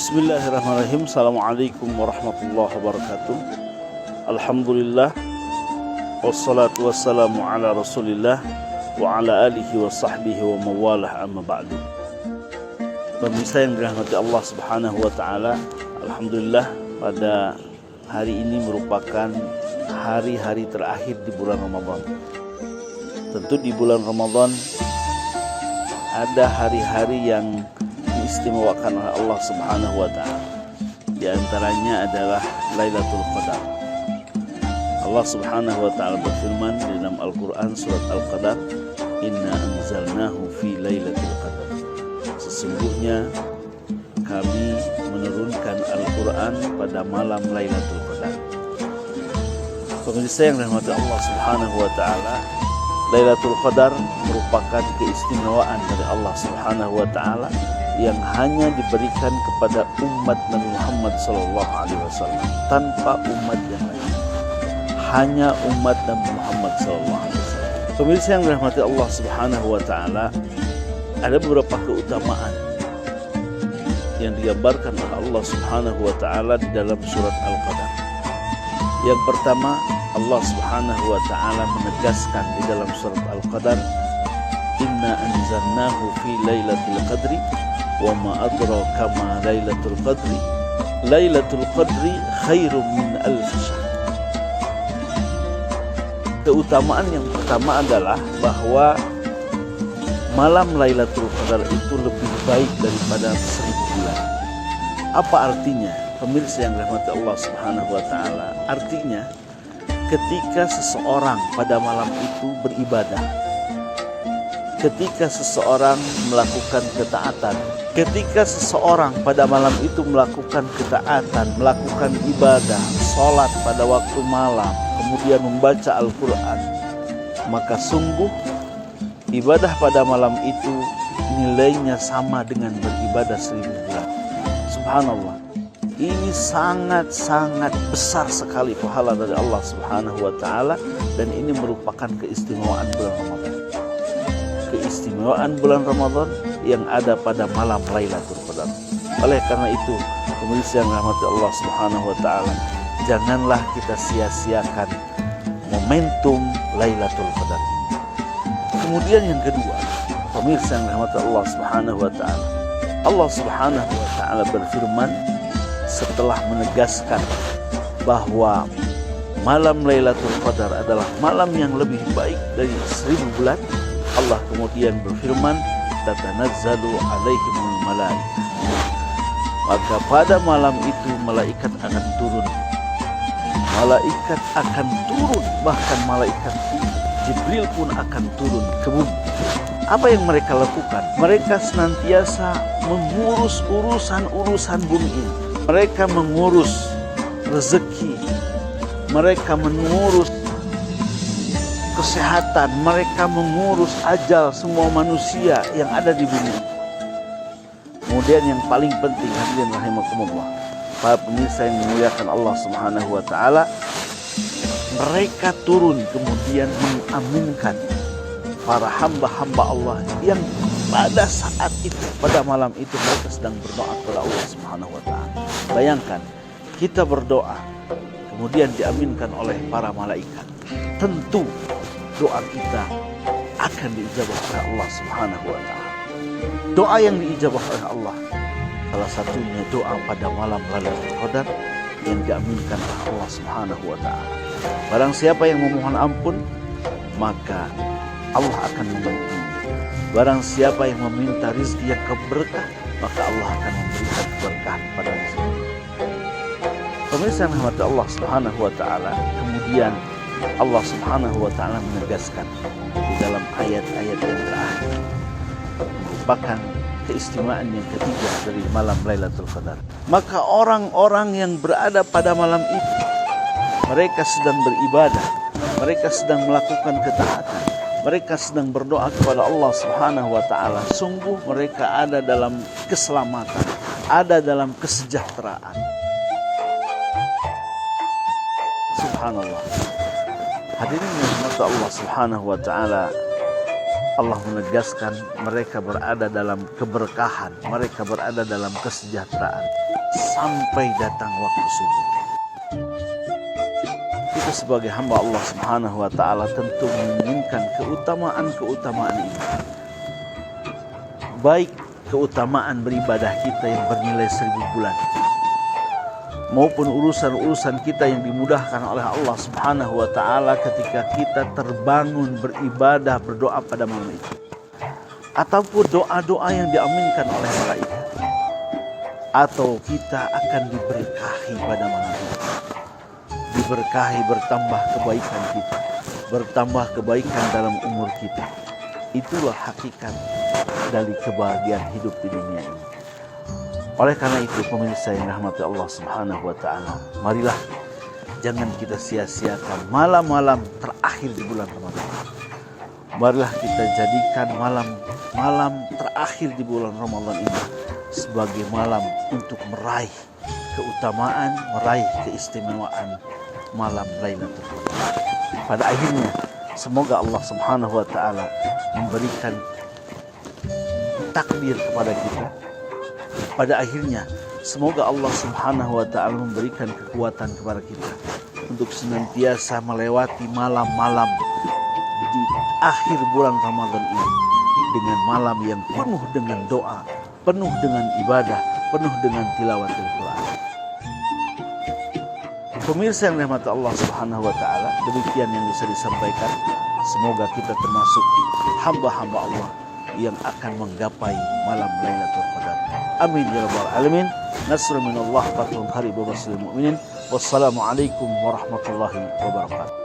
Bismillahirrahmanirrahim. Assalamualaikum warahmatullahi wabarakatuh. Alhamdulillah, wassalatu wassalamu ala rasulillah wa ala alihi wa sahbihi wa mawalah, amma ba'du. Pemirsa yang dirahmati Allah subhanahu wa ta'ala, alhamdulillah pada hari ini merupakan hari-hari terakhir di bulan Ramadan. Tentu di bulan Ramadan ada hari-hari yang diistimewakan oleh Allah subhanahu wa ta'ala. Di antaranya adalah Lailatul Qadar. Allah subhanahu wa ta'ala berfirman di dalam Al-Quran surat Al-Qadar, Inna anzalnahu fi Lailatul Qadar. Sesungguhnya kami menurunkan Al-Quran pada malam Lailatul Qadar. Pemirsa yang dirahmati Allah subhanahu wa ta'ala, Lailatul Qadar merupakan keistimewaan dari Allah subhanahu wa ta'ala yang hanya diberikan kepada umat Nabi Muhammad SAW, tanpa umat yang lain. Hanya umat Nabi Muhammad SAW. Pemirsa yang dirahmati Allah subhanahu wa ta'ala, ada beberapa keutamaan yang digambarkan oleh Allah subhanahu wa ta'ala di dalam surat Al-Qadar. Yang pertama, Allah subhanahu wa ta'ala menegaskan di dalam surat Al-Qadar, Inna anzalnahu fi Lailatul Qadri wa ma adraka ma Lailatul Qadri Lailatul Qadri khairum min alf syahr. Keutamaan yang pertama adalah bahwa malam Lailatul Qadar itu lebih baik daripada 1000 bulan. Apa artinya? Pemirsa yang dirahmati Allah subhanahu wa ta'ala, artinya ketika seseorang pada malam itu beribadah, ketika seseorang melakukan ketaatan, ketika seseorang pada malam itu melakukan ketaatan, melakukan ibadah, sholat pada waktu malam, kemudian membaca Al-Quran, maka sungguh ibadah pada malam itu nilainya sama dengan beribadah 1000 bulan. Subhanallah. Ini sangat-sangat besar sekali pahala dari Allah subhanahu wa ta'ala, dan ini merupakan keistimewaan bulan Ramadan. Keistimewaan bulan Ramadan yang ada pada malam Lailatul Qadar. Oleh karena itu, pemirsa yang dirahmati Allah subhanahu wa ta'ala, janganlah kita sia-siakan momentum Lailatul Qadar ini. Kemudian yang kedua, pemirsa yang dirahmati Allah subhanahu wa ta'ala, Allah subhanahu wa ta'ala berfirman setelah menegaskan bahwa malam Lailatul Qadar adalah malam yang lebih baik dari 1000 bulan. Allah kemudian berfirman, tatanazzalu alaihimul malaikah. Maka pada malam itu malaikat akan turun. Malaikat akan turun, bahkan malaikat Jibril pun akan turun ke bumi. Apa yang mereka lakukan? Mereka senantiasa mengurus urusan bumi ini. Mereka mengurus rezeki, mereka mengurus kesehatan, mereka mengurus ajal semua manusia yang ada di bumi. Kemudian yang paling penting, hadirin rahimakumullah, para pemirsa yang memuliakan Allah subhanahu wa ta'ala, mereka turun kemudian mengaminkan para hamba-hamba Allah yang pada saat itu, pada malam itu mereka sedang berdoa kepada Allah subhanahu wa ta'ala. Bayangkan, kita berdoa kemudian diaminkan oleh para malaikat. Tentu doa kita akan diijabah oleh Allah subhanahu wa ta'ala. Doa yang diijabah oleh Allah, salah satunya doa pada malam Lailatul Qadar yang diaminkan oleh Allah subhanahu wa ta'ala. Barang siapa yang memohon ampun, maka Allah akan membantu. Barang siapa yang meminta rizki yang berkah, maka Allah akan memberikan keberkahan pada rizki. Pemirsa yang dirahmati Allah subhanahu wa ta'ala, kemudian Allah subhanahu wa ta'ala menegaskan di dalam ayat-ayat yang terakhir, merupakan keistimewaan yang ketiga dari malam Lailatul Qadar. Maka orang-orang yang berada pada malam itu, mereka sedang beribadah, mereka sedang melakukan ketaatan, mereka sedang berdoa kepada Allah subhanahu wa ta'ala. Sungguh mereka ada dalam keselamatan, ada dalam kesejahteraan. Subhanallah. Hadirin yang dirahmati Allah subhanahu wa ta'ala, Allah menegaskan mereka berada dalam keberkahan, mereka berada dalam kesejahteraan. sampai datang waktu subuh. Kita sebagai hamba Allah Subhanahu wa Ta'ala tentu menginginkan keutamaan ini, baik keutamaan beribadah kita yang bernilai 1000 bulan, maupun urusan-urusan kita yang dimudahkan oleh Allah Subhanahu wa Ta'ala ketika kita terbangun beribadah, berdoa pada malam itu, ataupun doa-doa yang diaminkan oleh malaikat, atau kita akan diberkahi pada malam itu. Diberkahi, bertambah kebaikan kita, bertambah kebaikan dalam umur kita. Itulah hakikat dari kebahagiaan hidup di dunia ini. Oleh karena itu, pemirsa yang rahmati Allah Subhanahu wa Ta'ala, marilah jangan kita sia-siakan malam-malam terakhir di bulan Ramadan. Marilah kita jadikan malam terakhir di bulan Ramadan ini sebagai malam untuk meraih keutamaan, meraih keistimewaan malam Lailatul Qadar. Pada akhirnya, semoga Allah Subhanahu wa Ta'ala memberikan takdir kepada kita. Pada akhirnya, semoga Allah Subhanahu wa Ta'ala memberikan kekuatan kepada kita untuk senantiasa melewati malam-malam di akhir bulan Ramadan ini dengan malam yang penuh dengan doa, penuh dengan ibadah, penuh dengan tilawatul Quran. Pemirsa yang dirahmati Allah Subhanahu wa Ta'ala, demikian yang bisa disampaikan. Semoga kita termasuk hamba-hamba Allah yang akan menggapai malam Lailatul Qadar. Amin ya rabbal alamin. Nasrun minallah, fathun qarib wa basyiril mu'minin. Wassalamualaikum warahmatullahi wabarakatuh.